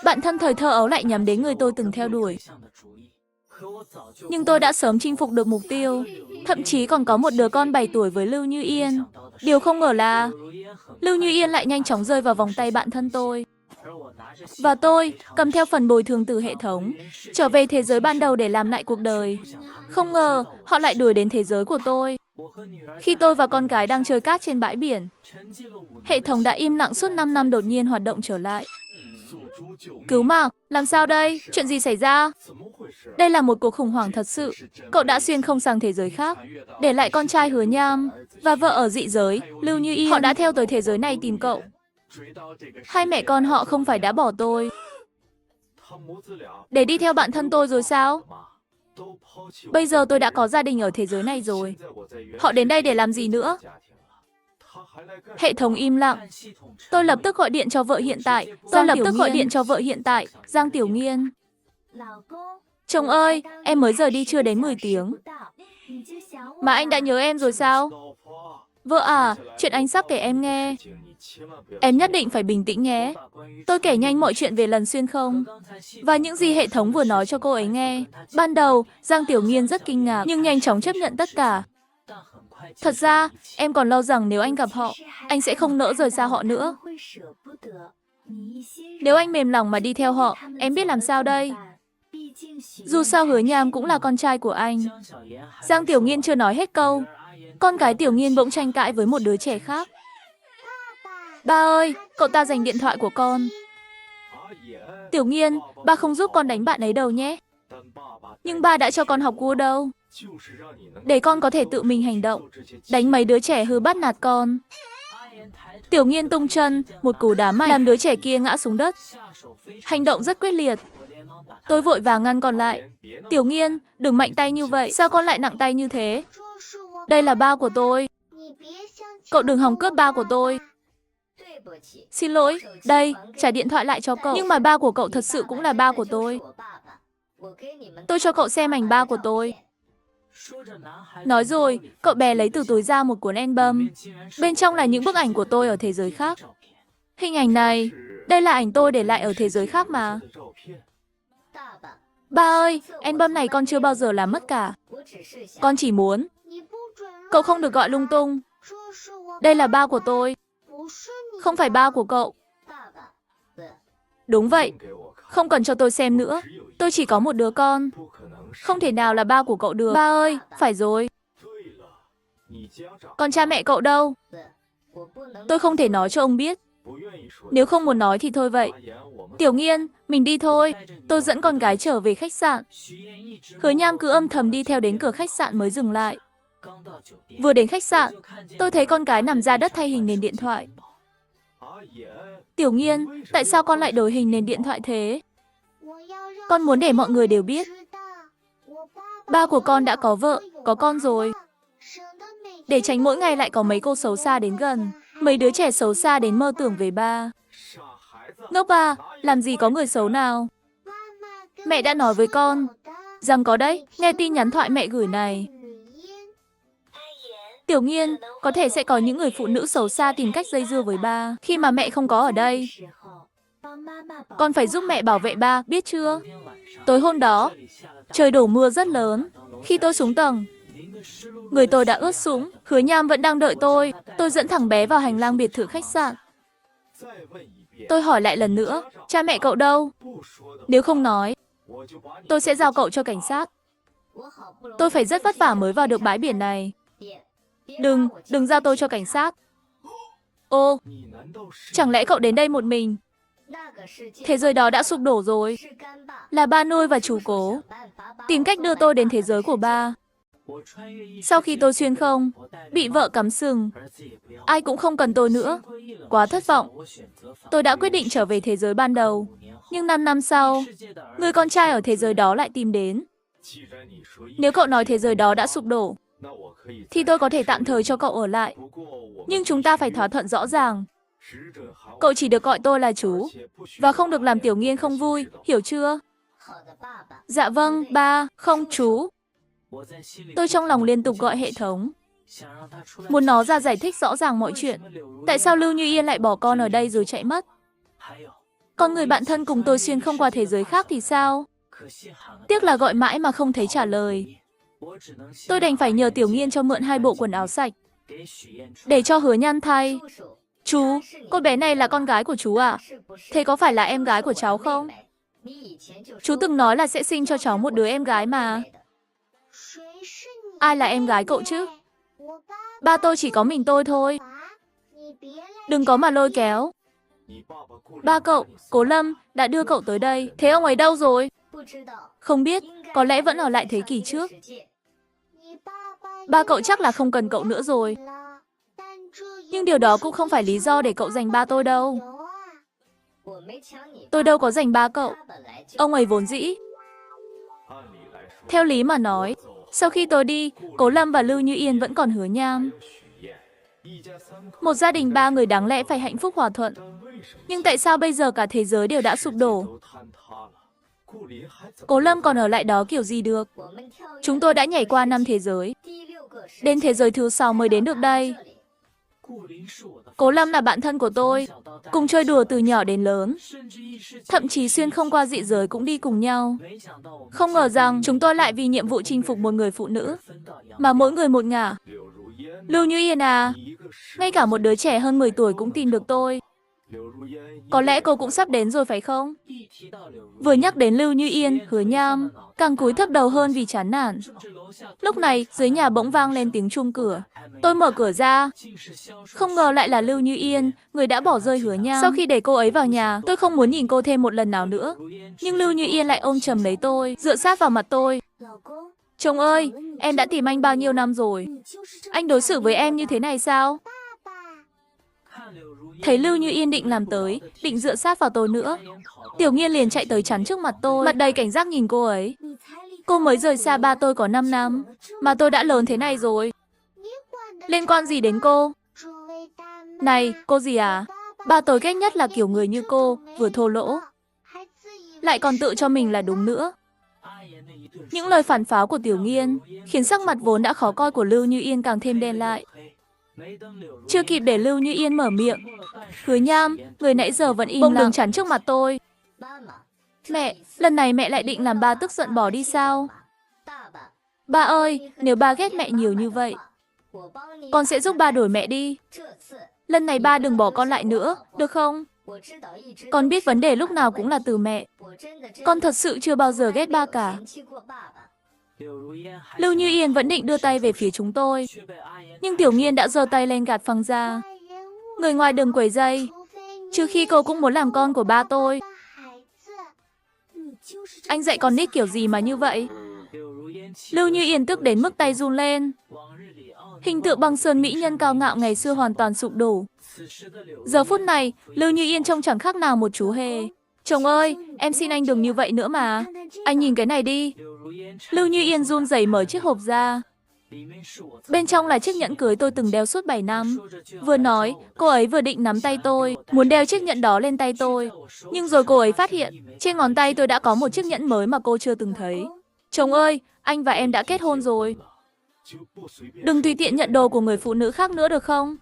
Bạn thân thời thơ ấu lại nhắm đến người tôi từng theo đuổi. Nhưng tôi đã sớm chinh phục được mục tiêu, thậm chí còn có một đứa con 7 tuổi với Lưu Như Yên. Điều không ngờ là Lưu Như Yên lại nhanh chóng rơi vào vòng tay bạn thân tôi. Và tôi cầm theo phần bồi thường từ hệ thống, trở về thế giới ban đầu để làm lại cuộc đời. Không ngờ họ lại đuổi đến thế giới của tôi. Khi tôi và con gái đang chơi cát trên bãi biển, hệ thống đã im lặng suốt 5 năm đột nhiên hoạt động trở lại. Cứu mạng, làm sao đây? Chuyện gì xảy ra? Đây là một cuộc khủng hoảng thật sự. Cậu đã xuyên không sang thế giới khác, để lại con trai Hứa Nham và vợ ở dị giới, Lưu Như Yên. Họ đã theo tới thế giới này tìm cậu. Hai mẹ con họ không phải đã bỏ tôi để đi theo bạn thân tôi rồi sao? Bây giờ tôi đã có gia đình ở thế giới này rồi. Họ đến đây để làm gì nữa? Hệ thống im lặng. Tôi lập tức gọi điện cho vợ hiện tại, Giang Tiểu Nghiên. Chồng ơi, em mới rời đi chưa đến 10 tiếng. Mà anh đã nhớ em rồi sao? Vợ à, chuyện anh sắp kể em nghe. Em nhất định phải bình tĩnh nhé. Tôi kể nhanh mọi chuyện về lần xuyên không và những gì hệ thống vừa nói cho cô ấy nghe. Ban đầu, Giang Tiểu Nghiên rất kinh ngạc nhưng nhanh chóng chấp nhận tất cả. Thật ra, em còn lo rằng nếu anh gặp họ, anh sẽ không nỡ rời xa họ nữa. Nếu anh mềm lòng mà đi theo họ, em biết làm sao đây? Dù sao Hứa Nham cũng là con trai của anh. Giang Tiểu Nghiên chưa nói hết câu. Con gái Tiểu Nghiên bỗng tranh cãi với một đứa trẻ khác. Ba ơi, cậu ta giành điện thoại của con. Tiểu Nghiên, ba không giúp con đánh bạn ấy đâu nhé. Nhưng ba đã cho con học cua đâu. Để con có thể tự mình hành động. Đánh mấy đứa trẻ hư bắt nạt con. Tiểu Nghiên tung chân, một cú đá mạnh làm đứa trẻ kia ngã xuống đất. Hành động rất quyết liệt. Tôi vội vàng ngăn con lại. Tiểu Nghiên, đừng mạnh tay như vậy. Sao con lại nặng tay như thế? Đây là ba của tôi. Cậu đừng hòng cướp ba của tôi. Xin lỗi, đây, trả điện thoại lại cho cậu. Nhưng mà ba của cậu thật sự cũng là ba của tôi. Tôi cho cậu xem ảnh ba của tôi. Nói rồi, cậu bé lấy từ túi ra một cuốn album. Bên trong là những bức ảnh của tôi ở thế giới khác. Hình ảnh này, đây là ảnh tôi để lại ở thế giới khác mà. Ba ơi, album này con chưa bao giờ làm mất cả. Con chỉ muốn. Cậu không được gọi lung tung. Đây là ba của tôi. Không phải ba của cậu. Đúng vậy. Không cần cho tôi xem nữa. Tôi chỉ có một đứa con. Không thể nào là ba của cậu được. Ba ơi, phải rồi. Còn cha mẹ cậu đâu? Tôi không thể nói cho ông biết. Nếu không muốn nói thì thôi vậy. Tiểu Nghiên, mình đi thôi. Tôi dẫn con gái trở về khách sạn. Hứa Nham cứ âm thầm đi theo đến cửa khách sạn mới dừng lại. Vừa đến khách sạn, tôi thấy con gái nằm ra đất thay hình nền điện thoại. Tiểu Nghiên, tại sao con lại đổi hình nền điện thoại thế? Con muốn để mọi người đều biết. Ba của con đã có vợ, có con rồi. Để tránh mỗi ngày lại có mấy cô xấu xa đến gần. Mấy đứa trẻ xấu xa đến mơ tưởng về ba. Ngốc à, làm gì có người xấu nào. Mẹ đã nói với con rằng có đấy, nghe tin nhắn thoại mẹ gửi này. Tiểu Nghiên, có thể sẽ có những người phụ nữ xấu xa tìm cách dây dưa với ba khi mà mẹ không có ở đây. Con phải giúp mẹ bảo vệ ba, biết chưa? Tối hôm đó, trời đổ mưa rất lớn. Khi tôi xuống tầng, người tôi đã ướt sũng. Hứa Nham vẫn đang đợi tôi. Tôi dẫn thằng bé vào hành lang biệt thự khách sạn. Tôi hỏi lại lần nữa, cha mẹ cậu đâu? Nếu không nói, tôi sẽ giao cậu cho cảnh sát. Tôi phải rất vất vả mới vào được bãi biển này. Đừng giao tôi cho cảnh sát. Ô, chẳng lẽ cậu đến đây một mình? Thế giới đó đã sụp đổ rồi. Là ba nuôi và chú cố tìm cách đưa tôi đến thế giới của ba. Sau khi tôi xuyên không, bị vợ cắm sừng, ai cũng không cần tôi nữa. Quá thất vọng. Tôi đã quyết định trở về thế giới ban đầu. Nhưng 5 năm sau, người con trai ở thế giới đó lại tìm đến. Nếu cậu nói thế giới đó đã sụp đổ, thì tôi có thể tạm thời cho cậu ở lại. Nhưng chúng ta phải thỏa thuận rõ ràng. Cậu chỉ được gọi tôi là chú, và không được làm Tiểu Nghiên không vui, hiểu chưa? Dạ vâng, ba, không chú. Tôi trong lòng liên tục gọi hệ thống, muốn nó ra giải thích rõ ràng mọi chuyện. Tại sao Lưu Như Yên lại bỏ con ở đây rồi chạy mất? Còn người bạn thân cùng tôi xuyên không qua thế giới khác thì sao? Tiếc là gọi mãi mà không thấy trả lời. Tôi đành phải nhờ Tiểu Nghiên cho mượn 2 bộ quần áo sạch, để cho Hứa Nhan thay. Chú, cô bé này là con gái của chú à? Thế có phải là em gái của cháu không? Chú từng nói là sẽ sinh cho cháu một đứa em gái mà. Ai là em gái cậu chứ? Ba tôi chỉ có mình tôi thôi. Đừng có mà lôi kéo. Ba cậu, Cố Lâm, đã đưa cậu tới đây. Thế ông ấy đâu rồi? Không biết, có lẽ vẫn ở lại thế kỷ trước. Ba cậu chắc là không cần cậu nữa rồi. Nhưng điều đó cũng không phải lý do để cậu giành ba tôi đâu. Tôi đâu có giành ba cậu. Ông ấy vốn dĩ. Theo lý mà nói, sau khi tôi đi, Cố Lâm và Lưu Như Yên vẫn còn Hứa Nhan. Một gia đình 3 người đáng lẽ phải hạnh phúc hòa thuận. Nhưng tại sao bây giờ cả thế giới đều đã sụp đổ? Cố Lâm còn ở lại đó kiểu gì được? Chúng tôi đã nhảy qua 5 thế giới. Đến thế giới thứ 6 mới đến được đây. Cố Lâm là bạn thân của tôi, cùng chơi đùa từ nhỏ đến lớn. Thậm chí xuyên không qua dị giới cũng đi cùng nhau. Không ngờ rằng chúng tôi lại vì nhiệm vụ chinh phục một người phụ nữ, mà mỗi người một ngả. Lưu Như Yên à, ngay cả một đứa trẻ hơn 10 tuổi cũng tìm được tôi. Có lẽ cô cũng sắp đến rồi phải không? Vừa nhắc đến Lưu Như Yên, Hứa Nhan càng cúi thấp đầu hơn vì chán nản. Lúc này, dưới nhà bỗng vang lên tiếng chuông cửa. Tôi mở cửa ra. Không ngờ lại là Lưu Như Yên, người đã bỏ rơi Hứa Nhan. Sau khi để cô ấy vào nhà, tôi không muốn nhìn cô thêm một lần nào nữa. Nhưng Lưu Như Yên lại ôm chầm lấy tôi, dựa sát vào mặt tôi. Chồng ơi, em đã tìm anh bao nhiêu năm rồi. Anh đối xử với em như thế này sao? Thấy Lưu Như Yên định làm tới, định dựa sát vào tôi nữa. Tiểu Nghiên liền chạy tới chắn trước mặt tôi, mặt đầy cảnh giác nhìn cô ấy. Cô mới rời xa ba tôi có 5 năm, mà tôi đã lớn thế này rồi. Liên quan gì đến cô? Này, cô gì à? Ba tôi ghét nhất là kiểu người như cô, vừa thô lỗ, lại còn tự cho mình là đúng nữa. Những lời phản pháo của Tiểu Nghiên khiến sắc mặt vốn đã khó coi của Lưu Như Yên càng thêm đen lại. Chưa kịp để Lưu Như Yên mở miệng, Hứa Nhan, người nãy giờ vẫn im lặng đứng chắn trước mặt tôi. Mẹ, lần này mẹ lại định làm ba tức giận bỏ đi sao? Ba ơi, nếu ba ghét mẹ nhiều như vậy, con sẽ giúp ba đổi mẹ đi. Lần này ba đừng bỏ con lại nữa, được không? Con biết vấn đề lúc nào cũng là từ mẹ. Con thật sự chưa bao giờ ghét ba cả. Lưu Như Yên vẫn định đưa tay về phía chúng tôi, nhưng Tiểu Nghiên đã giơ tay lên gạt phăng ra. Người ngoài đừng quấy rầy, trừ khi cô cũng muốn làm con của ba tôi. Anh dạy con nít kiểu gì mà như vậy? Lưu Như Yên tức đến mức tay run lên. Hình tượng băng sơn mỹ nhân cao ngạo ngày xưa hoàn toàn sụp đổ. Giờ phút này, Lưu Như Yên trông chẳng khác nào một chú hề. Chồng ơi, em xin anh đừng như vậy nữa mà. Anh nhìn cái này đi. Lưu Như Yên run rẩy mở chiếc hộp ra. Bên trong là chiếc nhẫn cưới tôi từng đeo suốt 7 năm. Vừa nói, cô ấy vừa định nắm tay tôi, muốn đeo chiếc nhẫn đó lên tay tôi. Nhưng rồi cô ấy phát hiện, trên ngón tay tôi đã có một chiếc nhẫn mới mà cô chưa từng thấy. Chồng ơi, anh và em đã kết hôn rồi. Đừng tùy tiện nhận đồ của người phụ nữ khác nữa được không?